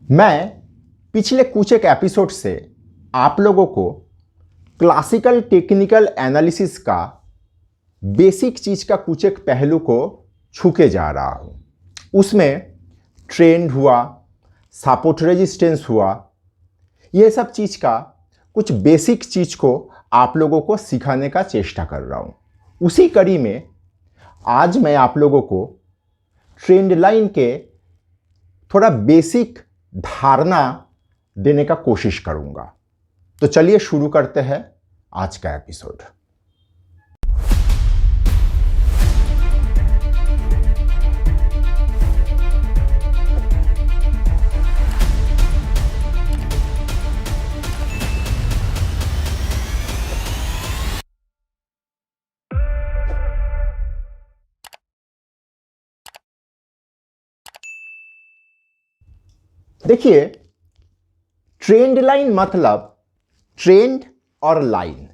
मैं पिछले कुछ एक एपिसोड से आप लोगों को क्लासिकल टेक्निकल एनालिसिस का बेसिक चीज का कुछ एक पहलू को छूके जा रहा हूं। उसमें ट्रेंड हुआ, सपोर्ट रेजिस्टेंस हुआ, यह सब चीज का कुछ बेसिक चीज को आप लोगों को सिखाने का चेष्टा कर रहा हूं। उसी कड़ी में आज मैं आप लोगों को ट्रेंड लाइन के थोड़ा बेसिक धारणा देने का कोशिश करूंगा। तो चलिए शुरू करते हैं आज का एपिसोड। देखिए, ट्रेंड लाइन मतलब ट्रेंड और लाइन।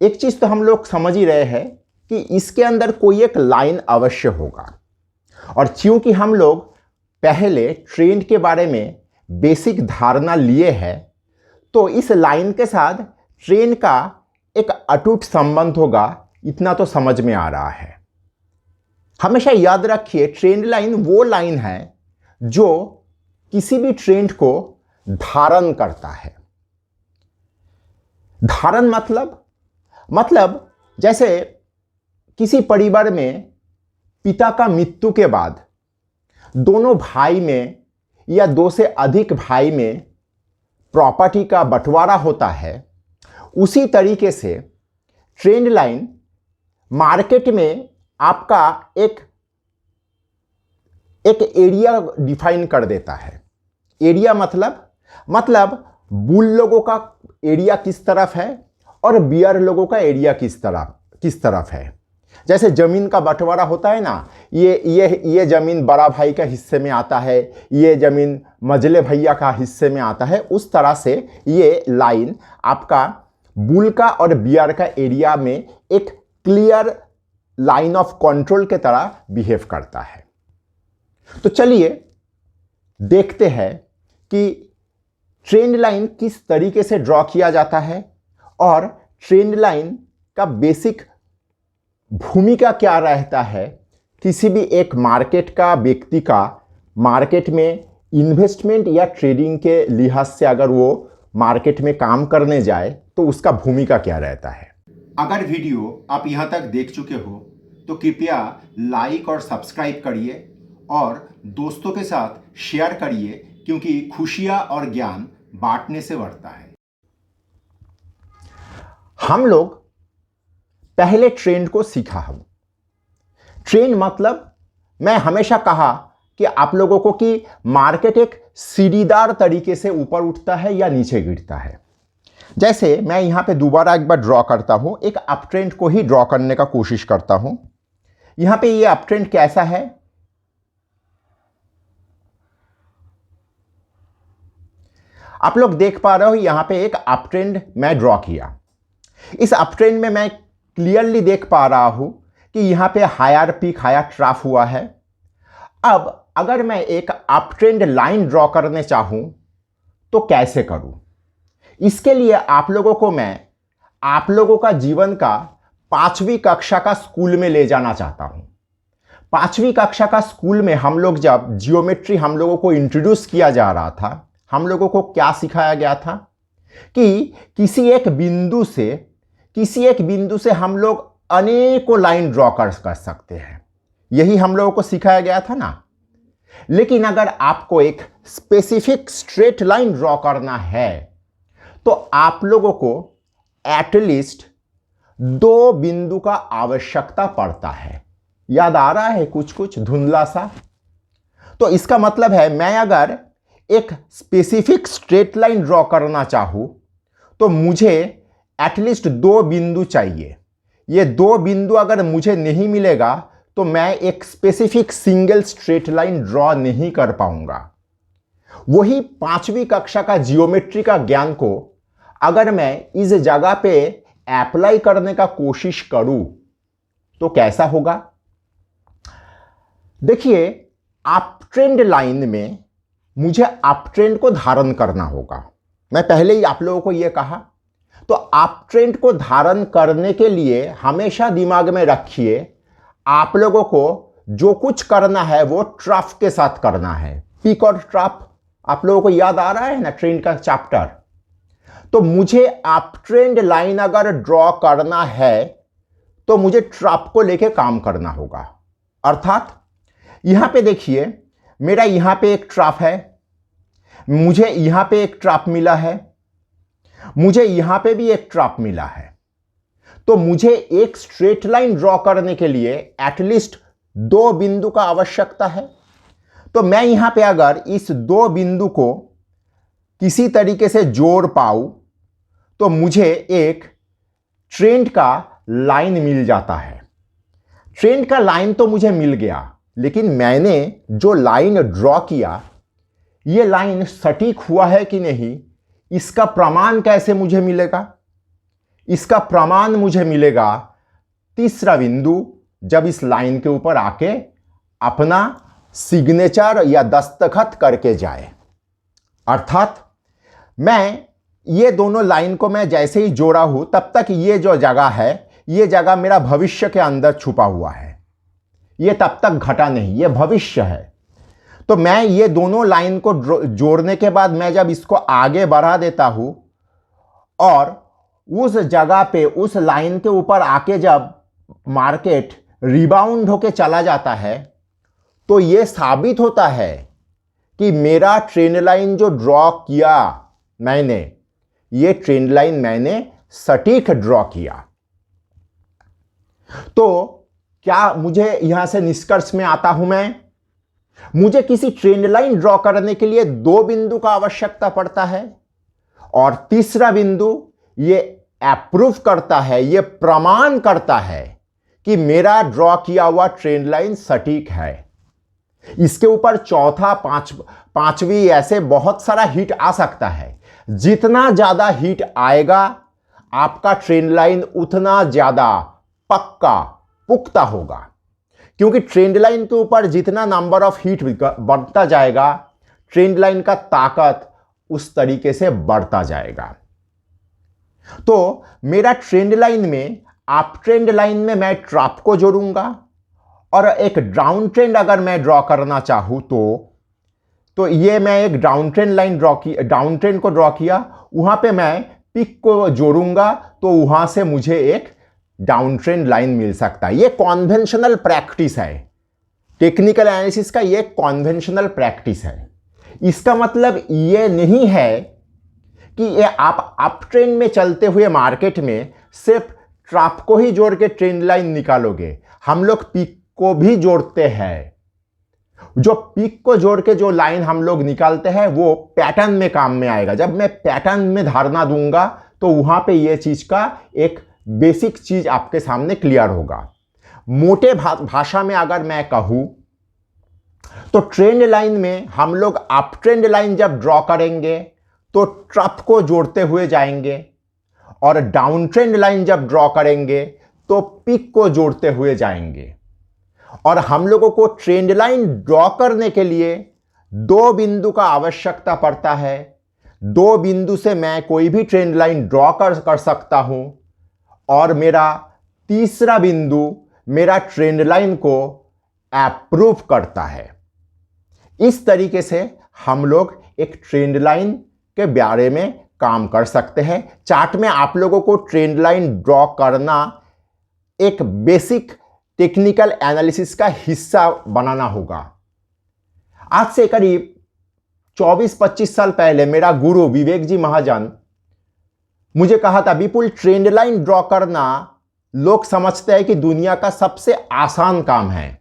एक चीज तो हम लोग समझ ही रहे हैं कि इसके अंदर कोई एक लाइन अवश्य होगा, और क्योंकि हम लोग पहले ट्रेंड के बारे में बेसिक धारणा लिए हैं, तो इस लाइन के साथ ट्रेंड का एक अटूट संबंध होगा, इतना तो समझ में आ रहा है। हमेशा याद रखिए, ट्रेंड लाइन वो लाइन है जो किसी भी ट्रेंड को धारण करता है। धारण मतलब जैसे किसी परिवार में पिता का मृत्यु के बाद दोनों भाई में या दो से अधिक भाई में प्रॉपर्टी का बंटवारा होता है, उसी तरीके से ट्रेंड लाइन मार्केट में आपका एक एरिया डिफाइन कर देता है। एरिया मतलब बुल लोगों का एरिया किस तरफ है और बियर लोगों का एरिया किस तरफ है। जैसे जमीन का बंटवारा होता है ना, ये जमीन बड़ा भाई का हिस्से में आता है, ये जमीन मझले भैया का हिस्से में आता है। उस तरह से ये लाइन आपका बुल का और बियर का एरिया में एक क्लियर लाइन ऑफ कंट्रोल के तरह बिहेव करता है। तो चलिए देखते हैं कि ट्रेंड लाइन किस तरीके से ड्रॉ किया जाता है और ट्रेंड लाइन का बेसिक भूमिका क्या रहता है किसी भी एक मार्केट का व्यक्ति का मार्केट में इन्वेस्टमेंट या ट्रेडिंग के लिहाज से अगर वो मार्केट में काम करने जाए तो उसका भूमिका क्या रहता है। अगर वीडियो आप यहाँ तक देख चुके हो तो कृपया लाइक और सब्सक्राइब करिए और दोस्तों के साथ शेयर करिए, क्योंकि खुशियां और ज्ञान बांटने से बढ़ता है। हम लोग पहले ट्रेंड को सीखा हम। ट्रेंड मतलब मैं हमेशा कहा कि आप लोगों को कि मार्केट एक सीढ़ीदार तरीके से ऊपर उठता है या नीचे गिरता है। जैसे मैं यहां पे दोबारा एक बार ड्रॉ करता हूं, एक अप ट्रेंड को ही ड्रॉ करने का कोशिश करता हूं। यहां पे ये अप ट्रेंड कैसा है, आप लोग देख पा रहे हो। यहां पे एक अप ट्रेंड मैं ड्रॉ किया। इस अप ट्रेंड में मैं क्लियरली देख पा रहा हूं कि यहां पे हायर पीक हायर ट्राफ हुआ है। अब अगर मैं एक अप ट्रेंड लाइन ड्रॉ करने चाहूं तो कैसे करूं? इसके लिए आप लोगों का जीवन का 5वीं कक्षा का स्कूल में ले जाना चाहता हूं। 5वीं कक्षा का स्कूल में हम लोग जब जियोमेट्री हम लोगों को इंट्रोड्यूस किया जा रहा था, हम लोगों को क्या सिखाया गया था कि किसी एक बिंदु से हम लोग अनेकों लाइन ड्रॉ कर सकते हैं। यही हम लोगों को सिखाया गया था ना। लेकिन अगर आपको एक स्पेसिफिक स्ट्रेट लाइन ड्रॉ करना है तो आप लोगों को एटलीस्ट 2 बिंदु का आवश्यकता पड़ता है। याद आ रहा है कुछ धुंधला सा? तो इसका मतलब है, मैं अगर एक स्पेसिफिक स्ट्रेट लाइन ड्रॉ करना चाहूं तो मुझे एटलीस्ट 2 बिंदु चाहिए। ये 2 बिंदु अगर मुझे नहीं मिलेगा तो मैं एक specific single straight line draw नहीं कर पाऊंगा। वही 5वीं कक्षा का जियोमेट्री का ज्ञान को अगर मैं इस जगह पे अप्लाई करने का कोशिश करूं तो कैसा होगा? देखिए, आप ट्रेंड लाइन में मुझे अप ट्रेंड को धारण करना होगा। मैं पहले ही आप लोगों को यह कहा। तो अप ट्रेंड को धारण करने के लिए हमेशा दिमाग में रखिए, आप लोगों को जो कुछ करना है वो ट्रफ के साथ करना है। पीक और ट्रफ आप लोगों को याद आ रहा है ना, ट्रेंड का चैप्टर। तो मुझे अप ट्रेंड लाइन अगर ड्रॉ करना है तो मुझे ट्रफ को लेके काम करना होगा। अर्थात यहां पे देखिए, मेरा यहां पे एक ट्रफ है, मुझे यहां पे एक ट्रफ मिला है, मुझे यहां पे भी एक ट्रफ मिला है। तो मुझे एक स्ट्रेट लाइन ड्रॉ करने के लिए एटलीस्ट 2 बिंदु का आवश्यकता है। तो मैं यहां पे अगर इस 2 बिंदु को किसी तरीके से जोड़ पाऊं तो मुझे एक ट्रेंड का लाइन मिल जाता है। ट्रेंड का लाइन तो मुझे मिल गया, लेकिन मैंने जो लाइन ड्रॉ किया, ये लाइन सटीक हुआ है कि नहीं, इसका प्रमाण कैसे मुझे मिलेगा? इसका प्रमाण मुझे मिलेगा तीसरा बिंदु जब इस लाइन के ऊपर आके अपना सिग्नेचर या दस्तखत करके जाए। अर्थात मैं ये दोनों लाइन को मैं जैसे ही जोड़ा हूं, तब तक ये जो जगह है, ये जगह मेरा भविष्य के अंदर छुपा हुआ है, ये तब तक घटा नहीं, ये भविष्य है। तो मैं ये दोनों लाइन को जोड़ने के बाद मैं जब इसको आगे बढ़ा देता हूं और उस जगह पे उस लाइन के ऊपर आके जब मार्केट रिबाउंड होके चला जाता है, तो ये साबित होता है कि मेरा ट्रेंड लाइन जो ड्रॉ किया मैंने, ये ट्रेंड लाइन मैंने सटीक ड्रॉ किया। तो क्या मुझे यहां से निष्कर्ष में आता हूं मैं, मुझे किसी ट्रेंड लाइन ड्रॉ करने के लिए 2 बिंदु का आवश्यकता पड़ता है और तीसरा बिंदु ये अप्रूव करता है, ये प्रमाण करता है कि मेरा ड्रॉ किया हुआ ट्रेंड लाइन सटीक है। इसके ऊपर चौथा, पांचवी ऐसे बहुत सारा हिट आ सकता है। जितना ज्यादा हिट आएगा आपका ट्रेंड लाइन उतना ज्यादा पक्का पुख्ता होगा, क्योंकि ट्रेंड लाइन के ऊपर जितना नंबर ऑफ हिट बढ़ता जाएगा, ट्रेंड लाइन का ताकत उस तरीके से बढ़ता जाएगा। तो मेरा ट्रेंड लाइन में, अप ट्रेंड लाइन में मैं ट्रफ को जोड़ूंगा और एक डाउन ट्रेंड अगर मैं ड्रॉ करना चाहूं तो ये मैं एक down trend line down trend को ड्रॉ किया, वहां पे मैं पिक को जोड़ूंगा तो वहां से मुझे एक डाउन ट्रेंड लाइन मिल सकता है। ये कॉन्वेंशनल प्रैक्टिस है, टेक्निकल एनालिसिस का ये कॉन्वेंशनल प्रैक्टिस है। इसका मतलब ये नहीं है कि ये आप अप ट्रेंड में चलते हुए मार्केट में सिर्फ ट्रफ को ही जोड़ के ट्रेंड लाइन निकालोगे। हम लोग पिक को भी जोड़ते हैं। जो पिक को जोड़ के जो लाइन हम लोग निकालते हैं वो पैटर्न में काम में आएगा। जब मैं पैटर्न में धारणा दूंगा तो वहां पे ये चीज का एक बेसिक चीज आपके सामने क्लियर होगा। मोटे भाषा में अगर मैं कहूं तो ट्रेंड लाइन में हम लोग अप ट्रेंड लाइन जब ड्रॉ करेंगे तो ट्रफ को जोड़ते हुए जाएंगे और डाउन ट्रेंड लाइन जब ड्रॉ करेंगे तो पिक को जोड़ते हुए जाएंगे। और हम लोगों को ट्रेंड लाइन ड्रॉ करने के लिए 2 बिंदु का आवश्यकता पड़ता है। 2 बिंदु से मैं कोई भी ट्रेंड लाइन ड्रॉ कर सकता हूं और मेरा तीसरा बिंदु मेरा ट्रेंड लाइन को अप्रूव करता है। इस तरीके से हम लोग एक ट्रेंड लाइन के बारे में काम कर सकते हैं। चार्ट में आप लोगों को ट्रेंड लाइन ड्रॉ करना एक बेसिक टेक्निकल एनालिसिस का हिस्सा बनाना होगा। आज से करीब 24-25 साल पहले मेरा गुरु विवेक जी महाजन मुझे कहा था, विपुल ट्रेंड लाइन ड्रॉ करना लोग समझते हैं कि दुनिया का सबसे आसान काम है।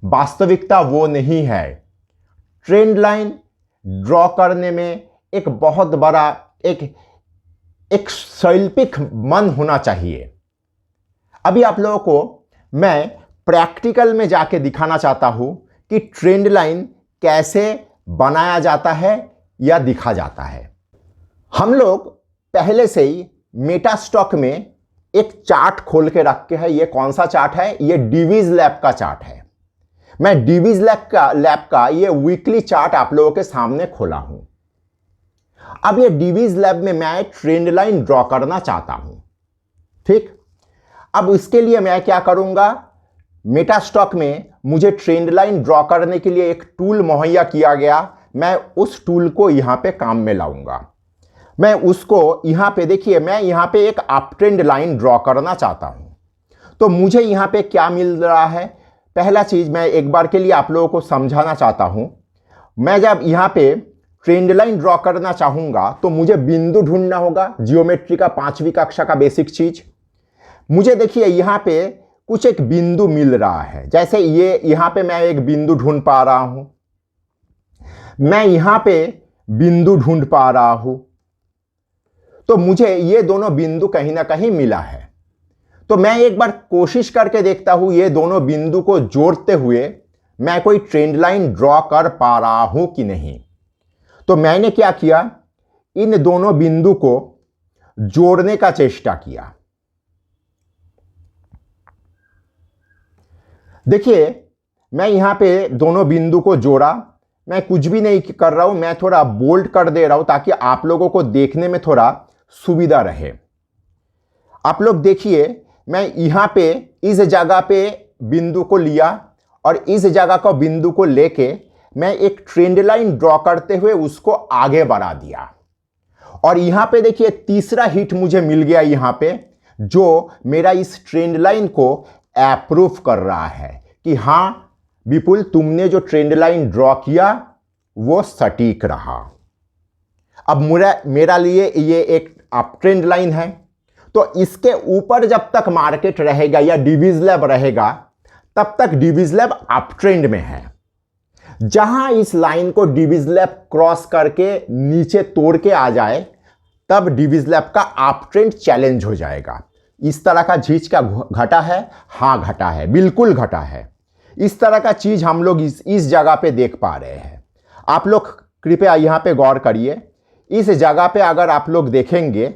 वास्तविकता वो नहीं है। ट्रेंड लाइन ड्रॉ करने में एक बहुत बड़ा एक शैल्पिक मन होना चाहिए। अभी आप लोगों को मैं प्रैक्टिकल में जाके दिखाना चाहता हूं कि ट्रेंड लाइन कैसे बनाया जाता है या दिखा जाता है। हम लोग पहले से ही मेटा स्टॉक में एक चार्ट खोल के रखे हैं। ये कौन सा चार्ट है? ये डिवीज लैब का चार्ट है। मैं डीवीज लैब का ये वीकली चार्ट आप लोगों के सामने खोला हूं। अब ये डीवीज लैब में मैं ट्रेंड लाइन ड्रॉ करना चाहता हूं। ठीक, अब इसके लिए मैं क्या करूंगा, मेटास्टॉक में मुझे ट्रेंड लाइन ड्रॉ करने के लिए एक टूल मुहैया किया गया। मैं उस टूल को यहां पे काम में लाऊंगा। मैं उसको यहां पे देखिए, मैं यहां पे एक अप ट्रेंड लाइन ड्रॉ करना चाहता हूं। तो मुझे यहां पे क्या मिल रहा है, पहला चीज मैं एक बार के लिए आप लोगों को समझाना चाहता हूं। मैं जब यहां पे ट्रेंड लाइन ड्रॉ करना चाहूंगा तो मुझे बिंदु ढूंढना होगा, जियोमेट्री का 5वीं कक्षा का बेसिक चीज। मुझे देखिए यहां पे कुछ एक बिंदु मिल रहा है, जैसे ये यहां पे मैं एक बिंदु ढूंढ पा रहा हूं, मैं यहां पे बिंदु ढूंढ पा रहा हूं। तो मुझे ये दोनों बिंदु कहीं ना कहीं मिला है। तो मैं एक बार कोशिश करके देखता हूं ये दोनों बिंदु को जोड़ते हुए मैं कोई ट्रेंड लाइन ड्रॉ कर पा रहा हूं कि नहीं। तो मैंने क्या किया, इन दोनों बिंदु को जोड़ने का चेष्टा किया। देखिए मैं यहां पे दोनों बिंदु को जोड़ा, मैं कुछ भी नहीं कर रहा हूं, मैं थोड़ा बोल्ड कर दे रहा हूं ताकि आप लोगों को देखने में थोड़ा सुविधा रहे। आप लोग देखिए, मैं यहां पे इस जगह पे बिंदु को लिया और इस जगह का बिंदु को लेके मैं एक ट्रेंड लाइन ड्रॉ करते हुए उसको आगे बढ़ा दिया। और यहां पे देखिए तीसरा हिट मुझे मिल गया यहां पे, जो मेरा इस ट्रेंड लाइन को अप्रूव कर रहा है कि हां विपुल, तुमने जो ट्रेंड लाइन ड्रॉ किया वो सटीक रहा। अब मेरा लिए ये एक अप ट्रेंड लाइन है, तो इसके ऊपर जब तक मार्केट रहेगा या डीवीज लैब रहेगा तब तक डीवीज लैब अप ट्रेंड में है। जहां इस लाइन को डीवीज लैब क्रॉस करके नीचे तोड़ के आ जाए तब डीवीज लैब का अप ट्रेंड चैलेंज हो जाएगा। इस तरह का चीज का घटा है, हां घटा है, बिल्कुल घटा है। इस तरह का चीज हम लोग इस जगह पे देख पा रहे हैं। आप लोग कृपया यहां पे गौर करिए। इस जगह पे अगर आप लोग देखेंगे,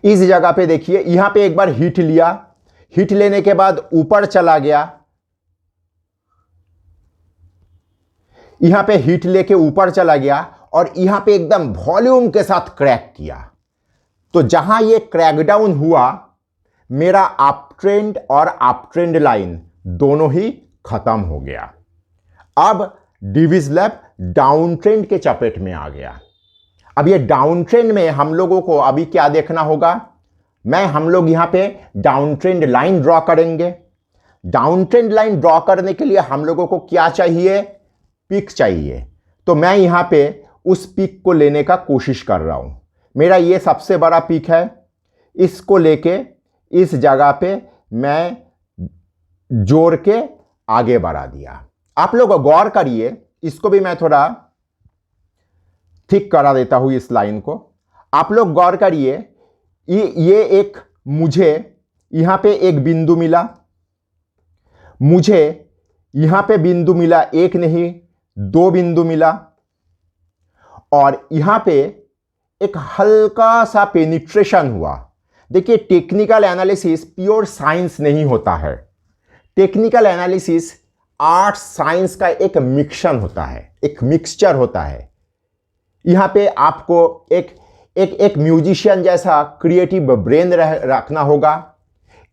इस जगह पे देखिए, यहां पे एक बार हिट लिया, हिट लेने के बाद ऊपर चला गया, यहां पे हिट लेके ऊपर चला गया और यहां पे एकदम वॉल्यूम के साथ क्रैक किया। तो जहां ये क्रैक डाउन हुआ, मेरा अप ट्रेंड और अप ट्रेंड लाइन दोनों ही खत्म हो गया। अब डीवीज लैब डाउन ट्रेंड के चपेट में आ गया। अब ये डाउन ट्रेंड में हम लोगों को अभी क्या देखना होगा, हम लोग यहां पे डाउन ट्रेंड लाइन ड्रॉ करेंगे। डाउन ट्रेंड लाइन ड्रॉ करने के लिए हम लोगों को क्या चाहिए, पिक चाहिए। तो मैं यहां पे उस पिक को लेने का कोशिश कर रहा हूं। मेरा ये सबसे बड़ा पिक है, इसको लेके इस जगह पे मैं जोड़ के आगे बढ़ा दिया। आप लोग गौर करिए, इसको भी मैं थोड़ा ठीक करा देता हूं इस लाइन को। आप लोग गौर करिए, ये एक मुझे यहां पे एक बिंदु मिला, मुझे यहां पे बिंदु मिला, एक नहीं 2 बिंदु मिला, और यहां पे एक हल्का सा पेनिट्रेशन हुआ। देखिए टेक्निकल एनालिसिस प्योर साइंस नहीं होता है। टेक्निकल एनालिसिस आर्ट साइंस का एक मिक्सन होता है, एक मिक्सचर होता है। यहां पे आपको एक म्यूजिशियन जैसा क्रिएटिव ब्रेन रखना होगा,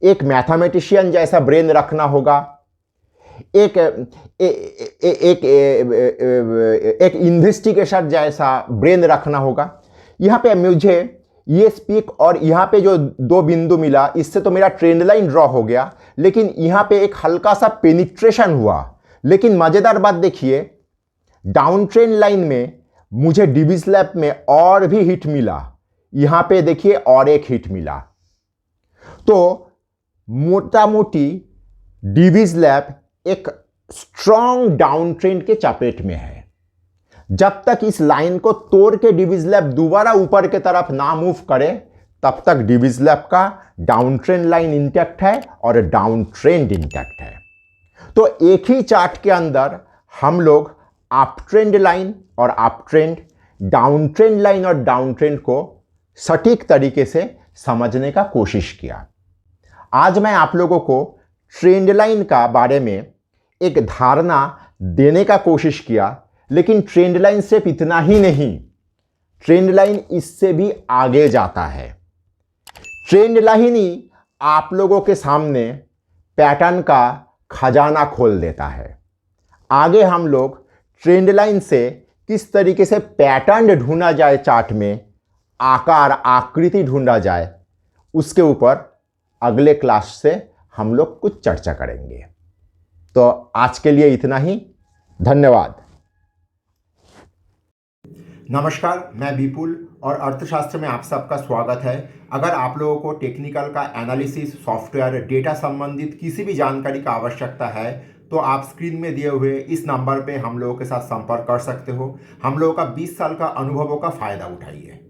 एक मैथमेटिशियन जैसा ब्रेन रखना होगा, एक इन्वेस्टिगेशन जैसा ब्रेन रखना होगा। यहां पे मुझे ये स्पीक और यहां पे जो 2 बिंदु मिला, इससे तो मेरा ट्रेंड लाइन ड्रॉ हो गया, लेकिन यहां पे एक हल्का सा पेनिट्रेशन हुआ। लेकिन मजेदार बात देखिए, डाउन ट्रेंड लाइन में मुझे डीवीज लैब में और भी हिट मिला। यहां पे देखिए और एक हिट मिला। तो मोटा मोटी डीवीज लैब एक स्ट्रॉन्ग डाउन ट्रेंड के चपेट में है। जब तक इस लाइन को तोड़ के डीवीज लैब दोबारा ऊपर के तरफ ना मूव करे, तब तक डीवीज लैब का डाउन ट्रेंड लाइन इंटैक्ट है और डाउन ट्रेंड इंटैक्ट है। तो एक ही चार्ट के अंदर हम लोग अप ट्रेंड लाइन और up trend, down trend line और डाउन ट्रेंड को सटीक तरीके से समझने का कोशिश किया। आज मैं आप लोगों को ट्रेंड लाइन का बारे में एक धारणा देने का कोशिश किया, लेकिन ट्रेंड लाइन सिर्फ इतना ही नहीं, ट्रेंड लाइन इससे भी आगे जाता है। ट्रेंड लाइन ही आप लोगों के सामने पैटर्न का खजाना खोल देता है। आगे हम लोग ट्रेंड लाइन से किस तरीके से पैटर्न ढूंढा जाए, चार्ट में आकार आकृति ढूंढा जाए, उसके ऊपर अगले क्लास से हम लोग कुछ चर्चा करेंगे। तो आज के लिए इतना ही, धन्यवाद। नमस्कार, मैं विपुल और अर्थशास्त्र में आप सबका स्वागत है। अगर आप लोगों को टेक्निकल का एनालिसिस, सॉफ्टवेयर, डेटा संबंधित किसी भी जानकारी का आवश्यकता है तो आप स्क्रीन में दिए हुए इस नंबर पे हम लोगों के साथ संपर्क कर सकते हो। हम लोगों का 20 साल का अनुभवों का फ़ायदा उठाइए।